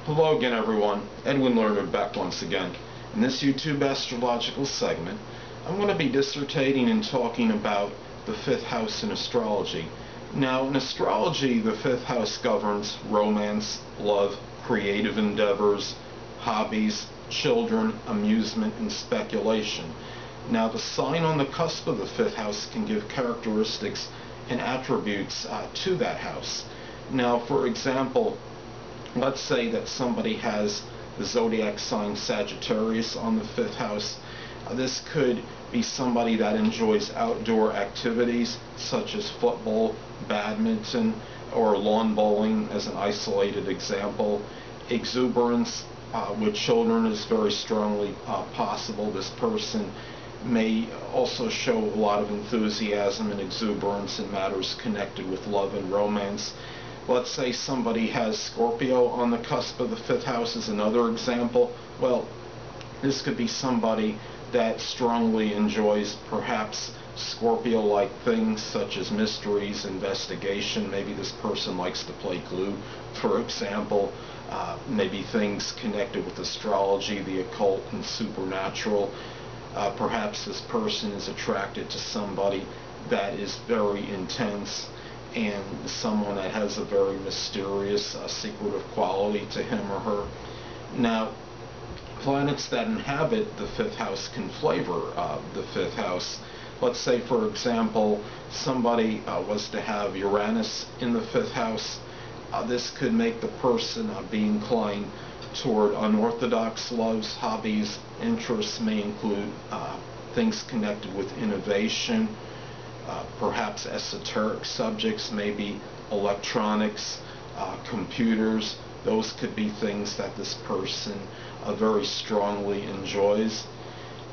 Hello again, everyone. Edwin Learnard back once again. In this YouTube astrological segment, I'm going to be dissertating and talking about the fifth house in astrology. Now, in astrology, the fifth house governs romance, love, creative endeavors, hobbies, children, amusement, and speculation. Now, the sign on the cusp of the fifth house can give characteristics and attributes to that house. Now, for example, let's say that somebody has the zodiac sign Sagittarius on the fifth house. This could be somebody that enjoys outdoor activities such as football, badminton, or lawn bowling as an isolated example. Exuberance with children is very strongly possible. This person may also show a lot of enthusiasm and exuberance in matters connected with love and romance. Let's say somebody has Scorpio on the cusp of the fifth house as another example. Well, this could be somebody that strongly enjoys perhaps Scorpio-like things such as mysteries, investigation. Maybe this person likes to play Clue, for example. Maybe things connected with astrology, the occult, and supernatural. Perhaps this person is attracted to somebody that is very intense and someone that has a very mysterious, secretive quality to him or her. Now, planets that inhabit the fifth house can flavor the fifth house. Let's say, for example, somebody was to have Uranus in the fifth house. This could make the person be inclined toward unorthodox loves, hobbies. Interests may include things connected with innovation, perhaps esoteric subjects, maybe electronics, computers. Those could be things that this person very strongly enjoys.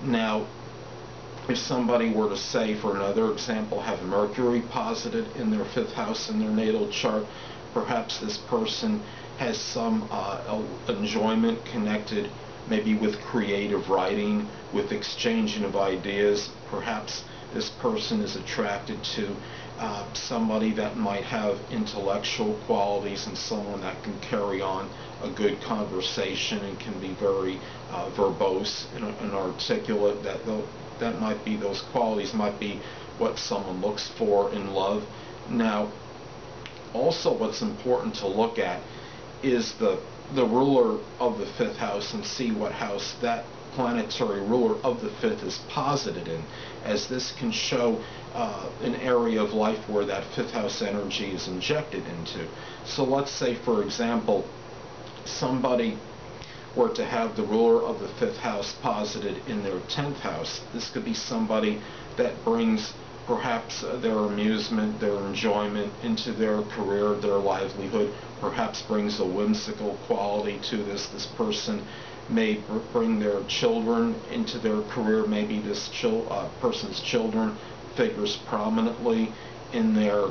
Now, if somebody were to say, for another example, have Mercury posited in their fifth house in their natal chart, perhaps this person has some enjoyment connected maybe with creative writing, with exchanging of ideas. Perhaps this person is attracted to somebody that might have intellectual qualities and someone that can carry on a good conversation and can be very verbose and articulate. That might be, those qualities might be what someone looks for in love. Now, also what's important to look at is the ruler of the fifth house and see what house that planetary ruler of the fifth is posited in, as this can show an area of life where that fifth house energy is injected into. So let's say, for example, somebody were to have the ruler of the fifth house posited in their 10th house. This could be somebody that brings perhaps their amusement, their enjoyment into their career, their livelihood, perhaps brings a whimsical quality to this. This person may bring their children into their career. Maybe this person's children figures prominently in their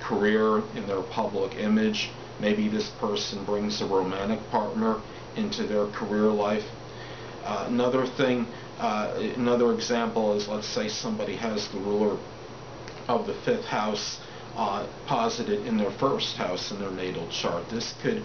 career, in their public image. Maybe this person brings a romantic partner into their career life. Another example is, let's say somebody has the ruler of the fifth house posited in their first house in their natal chart. This could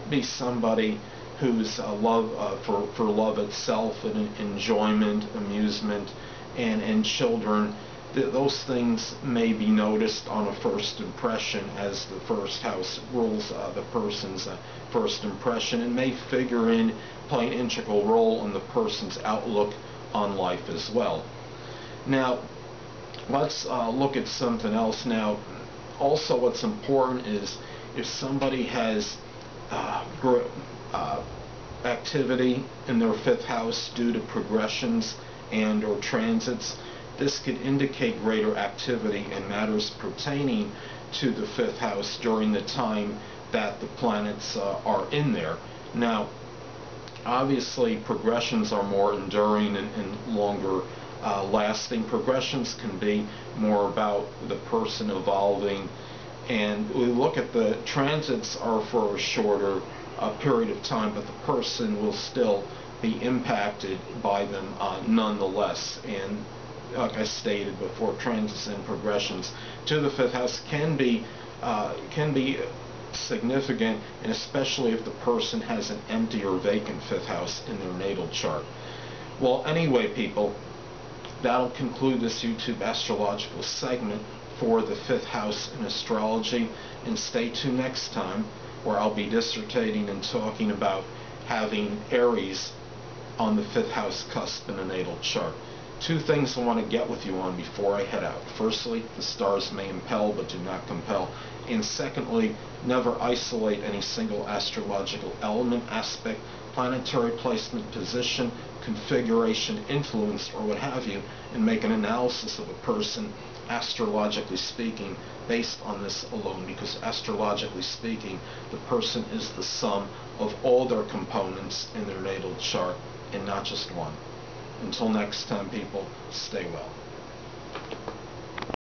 be somebody whose love for love itself and enjoyment, amusement, and children. Those things may be noticed on a first impression, as the first house rules the person's first impression, and may figure in, play an integral role in the person's outlook on life as well. Now, let's look at something else now. Also, what's important is if somebody has activity in their fifth house due to progressions and or transits, this could indicate greater activity in matters pertaining to the fifth house during the time that the planets are in there. Now, obviously, progressions are more enduring and longer lasting. Progressions can be more about the person evolving, and we look at the transits are for a shorter period of time, but the person will still be impacted by them nonetheless. And like I stated before, transits and progressions to the fifth house can be significant, and especially if the person has an empty or vacant fifth house in their natal chart. Well, anyway, people, that'll conclude this YouTube astrological segment for the fifth house in astrology, and stay tuned next time where I'll be dissertating and talking about having Aries on the fifth house cusp in a natal chart. Two things I want to get with you on before I head out. Firstly, the stars may impel but do not compel. And secondly, never isolate any single astrological element, aspect, planetary placement, position, configuration, influence, or what have you, and make an analysis of a person, astrologically speaking, based on this alone, because astrologically speaking, the person is the sum of all their components in their natal chart and not just one. Until next time, people, stay well.